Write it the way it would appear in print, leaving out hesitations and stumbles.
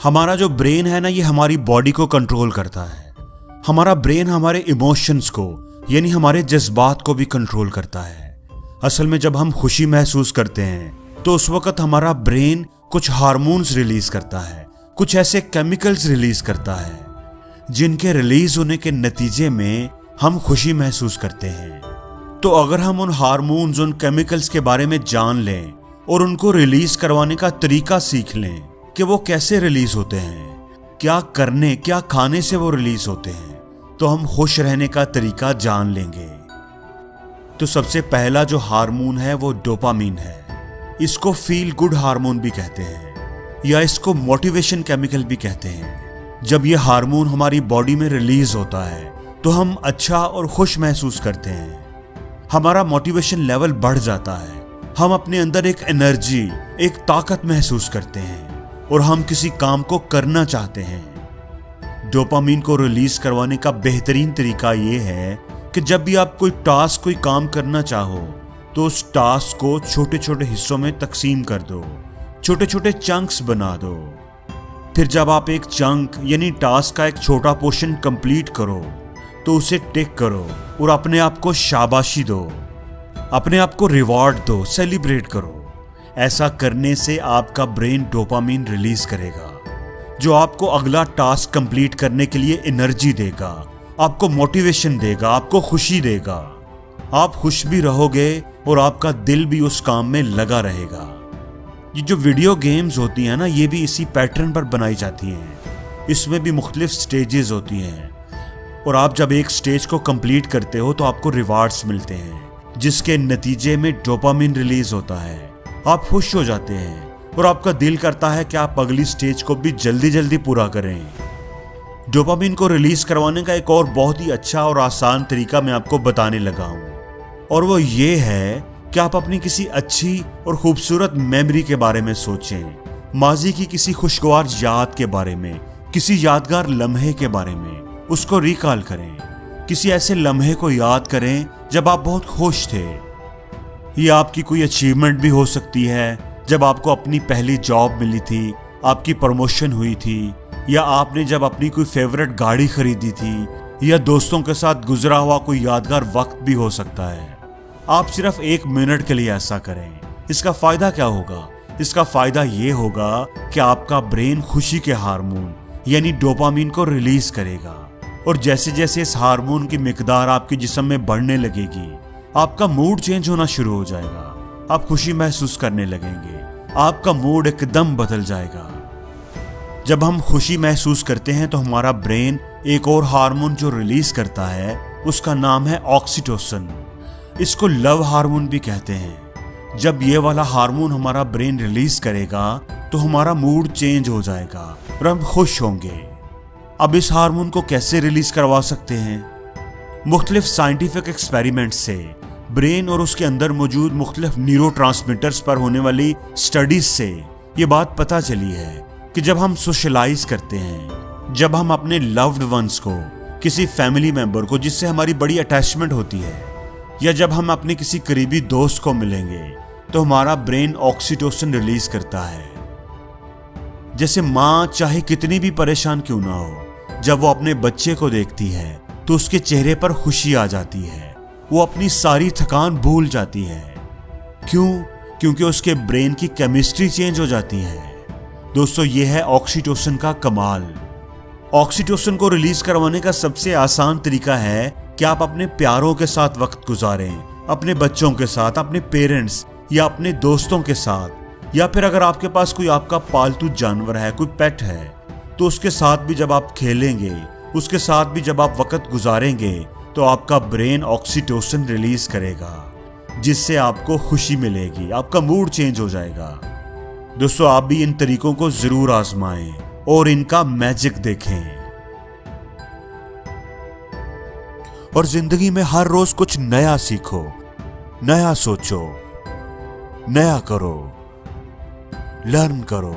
हमारा जो ब्रेन है ना, ये हमारी बॉडी को कंट्रोल करता है। हमारा ब्रेन हमारे इमोशंस को यानी हमारे जज्बात को भी कंट्रोल करता है। असल में जब हम खुशी महसूस करते हैं तो उस वक्त हमारा ब्रेन कुछ हार्मोन्स रिलीज करता है, कुछ ऐसे केमिकल्स रिलीज करता है जिनके रिलीज होने के नतीजे में हम खुशी महसूस करते हैं। तो अगर हम उन हार्मोन्स, उन केमिकल्स के बारे में जान लें और उनको रिलीज करवाने का तरीका सीख लें कि वो कैसे रिलीज होते हैं, क्या खाने से वो रिलीज होते हैं, तो हम खुश रहने का तरीका जान लेंगे। तो सबसे पहला जो हार्मोन है वो डोपामीन है। इसको फील गुड हार्मोन भी कहते हैं या इसको मोटिवेशन केमिकल भी कहते हैं। जब ये हार्मोन हमारी बॉडी में रिलीज होता है तो हम अच्छा और खुश महसूस करते हैं। हमारा मोटिवेशन लेवल बढ़ जाता है, हम अपने अंदर एक एनर्जी, एक ताकत महसूस करते हैं और हम किसी काम को करना चाहते हैं। डोपामीन को रिलीज करवाने का बेहतरीन तरीका ये है कि जब भी आप कोई काम करना चाहो तो उस टास्क को छोटे छोटे हिस्सों में तकसीम कर दो, छोटे छोटे चंक्स बना दो। फिर जब आप एक चंक यानी टास्क का एक छोटा पोर्शन कंप्लीट करो तो उसे टिक करो और अपने आप को शाबाशी दो, अपने आप को रिवॉर्ड दो, सेलिब्रेट करो। ऐसा करने से आपका ब्रेन डोपामीन रिलीज करेगा जो आपको अगला टास्क कंप्लीट करने के लिए एनर्जी देगा, आपको मोटिवेशन देगा, आपको खुशी देगा। आप खुश भी रहोगे और आपका दिल भी उस काम में लगा रहेगा। ये जो वीडियो गेम्स होती हैं ना, ये भी इसी पैटर्न पर बनाई जाती हैं। इसमें भी मुख्तलिफ स्टेजेस होती हैं और आप जब एक स्टेज को कंप्लीट करते हो तो आपको रिवार्ड्स मिलते हैं जिसके नतीजे में डोपामीन रिलीज होता है। आप खुश हो जाते हैं और आपका दिल करता है कि आप अगली स्टेज को भी जल्दी जल्दी पूरा करें। डोपामीन को रिलीज करवाने का एक और बहुत ही अच्छा और आसान तरीका मैं आपको बताने लगा हूं और वो ये है कि आप अपनी किसी अच्छी और खूबसूरत मेमोरी के बारे में सोचें, माजी की किसी खुशगवार याद के बारे में, किसी यादगार लम्हे के बारे में उसको रिकॉल करें। किसी ऐसे लम्हे को याद करें जब आप बहुत खुश थे। ये आपकी कोई अचीवमेंट भी हो सकती है, जब आपको अपनी पहली जॉब मिली थी, आपकी प्रमोशन हुई थी, या आपने जब अपनी कोई फेवरेट गाड़ी खरीदी थी, या दोस्तों के साथ गुजरा हुआ कोई यादगार वक्त भी हो सकता है। आप सिर्फ 1 मिनट के लिए ऐसा करें। इसका फायदा क्या होगा? इसका फायदा ये होगा कि आपका ब्रेन खुशी के हार्मोन यानी डोपामीन को रिलीज करेगा और जैसे जैसे इस हार्मोन की मिकदार आपके जिस्म में बढ़ने लगेगी, आपका मूड चेंज होना शुरू हो जाएगा। आप खुशी महसूस करने लगेंगे, आपका मूड एकदम बदल जाएगा। जब हम खुशी महसूस करते हैं तो हमारा ब्रेन एक और हार्मोन जो रिलीज करता है उसका नाम है ऑक्सीटोसिन। इसको लव हार्मोन भी कहते हैं। जब ये वाला हार्मोन हमारा ब्रेन रिलीज करेगा तो हमारा मूड चेंज हो जाएगा और हम खुश होंगे। अब इस हार्मोन को कैसे रिलीज करवा सकते हैं? मुख्तलिफ साइंटिफिक एक्सपेरिमेंट्स से, ब्रेन और उसके अंदर मौजूद मुख्तलिफ न्यूरोट्रांसमीटर्स पर होने वाली स्टडीज से ये बात पता चली है कि जब हम सोशलाइज करते हैं, जब हम अपने लव्ड वंस को, किसी फैमिली मेंबर को जिससे हमारी बड़ी अटैचमेंट होती है, या जब हम अपने किसी करीबी दोस्त को मिलेंगे तो हमारा ब्रेन ऑक्सीटोसिन रिलीज करता है। जैसे माँ चाहे कितनी भी परेशान क्यों ना हो, जब वो अपने बच्चे को देखती है तो उसके चेहरे पर खुशी आ जाती है, वो अपनी सारी थकान भूल जाती है। क्यों? क्योंकि उसके ब्रेन की केमिस्ट्री चेंज हो जाती है। दोस्तों, ये है ऑक्सीटोसिन का कमाल। ऑक्सीटोसिन को रिलीज करवाने का सबसे आसान तरीका है कि आप अपने प्यारों के साथ वक्त गुजारें, अपने बच्चों के साथ, अपने पेरेंट्स या अपने दोस्तों के साथ, या फिर अगर आपके पास कोई आपका पालतू जानवर है, कोई पेट है, तो उसके साथ भी जब आप खेलेंगे, उसके साथ भी जब आप वक्त गुजारेंगे तो आपका ब्रेन ऑक्सीटोसिन रिलीज करेगा जिससे आपको खुशी मिलेगी, आपका मूड चेंज हो जाएगा। दोस्तों, आप भी इन तरीकों को जरूर आजमाएं और इनका मैजिक देखें और जिंदगी में हर रोज कुछ नया सीखो, नया सोचो, नया करो, लर्न करो।